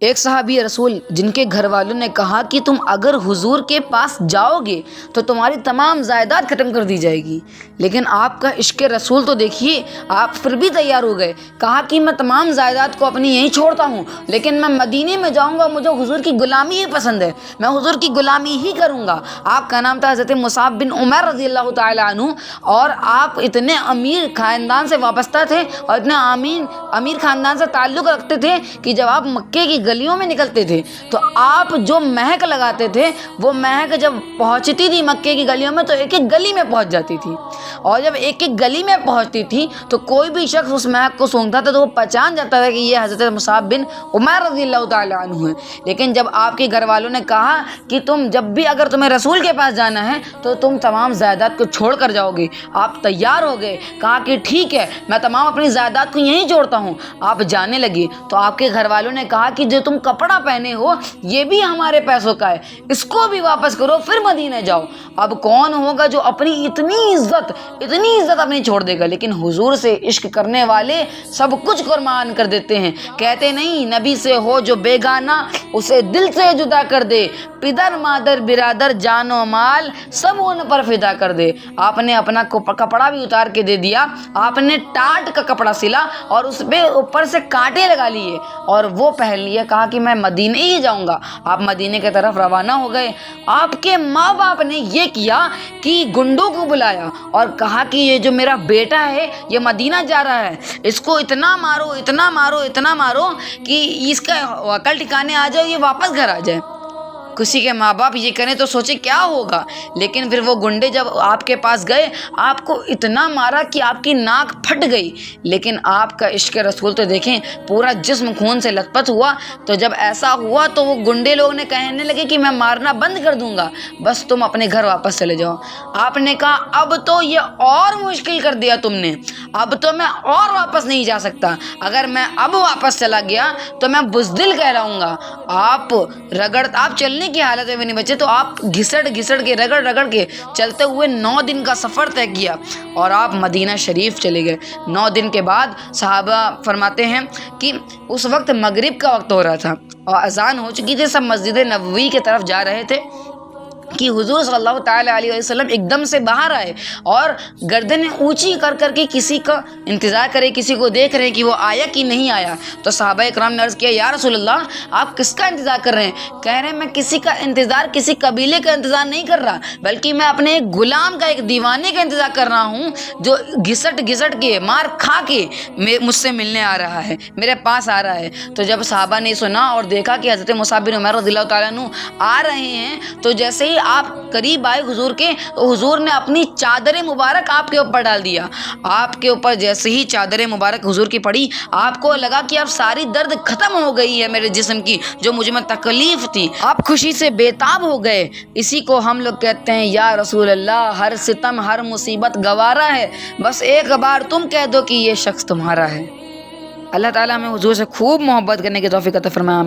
ایک صحابی رسول جن کے گھر والوں نے کہا کہ تم اگر حضور کے پاس جاؤ گے تو تمہاری تمام جائیداد ختم کر دی جائے گی، لیکن آپ کا عشق رسول تو دیکھیے، آپ پھر بھی تیار ہو گئے۔ کہا کہ میں تمام جائیداد کو اپنی یہیں چھوڑتا ہوں، لیکن میں مدینے میں جاؤں گا، مجھے حضور کی غلامی ہی پسند ہے، میں حضور کی غلامی ہی کروں گا۔ آپ کا نام تھا حضرت مصعب بن عمیر رضی اللہ تعالیٰ عنہ، اور آپ اتنے امیر خاندان سے وابستہ تھے اور اتنے امیر خاندان سے تعلق رکھتے تھے کہ جب آپ مکے کی گلیوں میں نکلتے تھے تو آپ جو مہک لگاتے تھے، وہ مہک جب پہنچتی تھی مکے کی گلیوں میں تو ایک ایک گلی میں پہنچ جاتی تھی، اور جب ایک ایک گلی میں پہنچتی تھی تو کوئی بھی شخص اس مہک کو سونگتا تھا تو وہ پہچان جاتا تھا کہ یہ حضرت مصعب بن عمیر رضی اللہ تعالیٰ عنہ ہے۔ لیکن جب آپ کے گھر والوں نے کہا کہ تم جب بھی اگر تمہیں رسول کے پاس جانا ہے تو تم تمام جائیداد کو چھوڑ کر جاؤ گے، آپ تیار ہو گئے۔ کہا کہ ٹھیک ہے، میں تمام اپنی جائیداد کو یہیں چھوڑتا ہوں۔ آپ جانے لگے تو آپ کے گھر والوں نے کہا کہ جو تم کپڑا پہنے ہو یہ بھی ہمارے پیسوں کا ہے، اس کو بھی واپس کرو، پھر مدینہ جاؤ۔ اب کون ہوگا جو اپنی اتنی عزت اپنی چھوڑ دے گا؟ لیکن حضور سے عشق کرنے والے سب کچھ قربان کر دیتے ہیں۔ کہتے نہیں، نبی سے ہو جو بیگانہ اسے دل سے جدا کر دے، پدر مادر برادر جان و مال سب ان پر فدا کر دے۔ آپ نے اپنا کپڑا بھی اتار کے دے دیا، آپ نے ٹاٹ کا کپڑا سلا اور اس پہ اوپر سے کانٹے لگا لیے اور وہ پہن لیے۔ کہا کہ میں مدینے ہی جاؤں گا۔ آپ مدینے کی طرف روانہ ہو گئے۔ آپ کے ماں باپ نے یہ کیا کہ گنڈوں کو بلایا اور کہا کہ یہ جو میرا بیٹا ہے یہ مدینہ جا رہا ہے، اس کو اتنا مارو اتنا مارو اتنا مارو کہ اس کا عقل ٹھکانے آ جائے، یہ واپس گھر آ جائے۔ کسی کے ماں باپ یہ کریں تو سوچے کیا ہوگا، لیکن پھر وہ گنڈے جب آپ کے پاس گئے آپ کو اتنا مارا کہ آپ کی ناک پھٹ گئی، لیکن آپ کا عشق رسول تو دیکھیں، پورا جسم خون سے لت پت ہوا۔ تو جب ایسا ہوا تو وہ گنڈے لوگ نے کہنے لگے کہ میں مارنا بند کر دوں گا، بس تم اپنے گھر واپس چلے جاؤ۔ آپ نے کہا اب تو یہ اور مشکل کر دیا تم نے، اب تو میں اور واپس نہیں جا سکتا، اگر میں اب واپس چلا گیا تو میں بزدل کہلاؤں گا۔ آپ چلنے کی حالت میں بھی نہیں بچے تو آپ گھسڑ کے رگڑ کے چلتے ہوئے 9 دن کا سفر طے کیا اور آپ مدینہ شریف چلے گئے۔ 9 دن کے بعد صحابہ فرماتے ہیں کہ اس وقت مغرب کا وقت ہو رہا تھا اور اذان ہو چکی تھی، سب مسجد نبوی کی طرف جا رہے تھے کہ حضور صلی اللہ تعالیٰ علیہ وسلم ایک دم سے باہر آئے اور گردنیں اونچی کر کے کسی کا انتظار کرے، کسی کو دیکھ رہے ہیں کہ وہ آیا کہ نہیں آیا۔ تو صحابہ اکرام نے عرض کیا یا رسول اللہ آپ کس کا انتظار کر رہے ہیں؟ کہہ رہے ہیں میں کسی کا انتظار، کسی قبیلے کا انتظار نہیں کر رہا، بلکہ میں اپنے ایک غلام کا، ایک دیوانے کا انتظار کر رہا ہوں جو گھسٹ کے مار کھا کے مجھ سے ملنے آ رہا ہے، میرے پاس آ رہا ہے۔ تو جب صحابہ نے سنا اور دیکھا کہ حضرت مصعب بن عمیر رضی اللہ تعالیٰ عنہ آ رہے ہیں تو جیسے ہی آپ قریب آئے حضور کے تو حضور نے اپنی چادر مبارک آپ کے اوپر ڈال دیا۔ آپ کے اوپر جیسے ہی چادر مبارک حضور کی پڑی، آپ کو لگا کہ اب ساری درد ختم ہو گئی ہے میرے جسم کی، جو مجھ میں تکلیف تھی، آپ خوشی سے بےتاب ہو گئے۔ اسی کو ہم لوگ کہتے ہیں یا رسول اللہ ہر ستم ہر مصیبت گوارا ہے، بس ایک بار تم کہہ دو کہ یہ شخص تمہارا ہے۔ اللہ تعالیٰ ہمیں حضور سے خوب محبت کرنے کی توفیق عطا فرمائے۔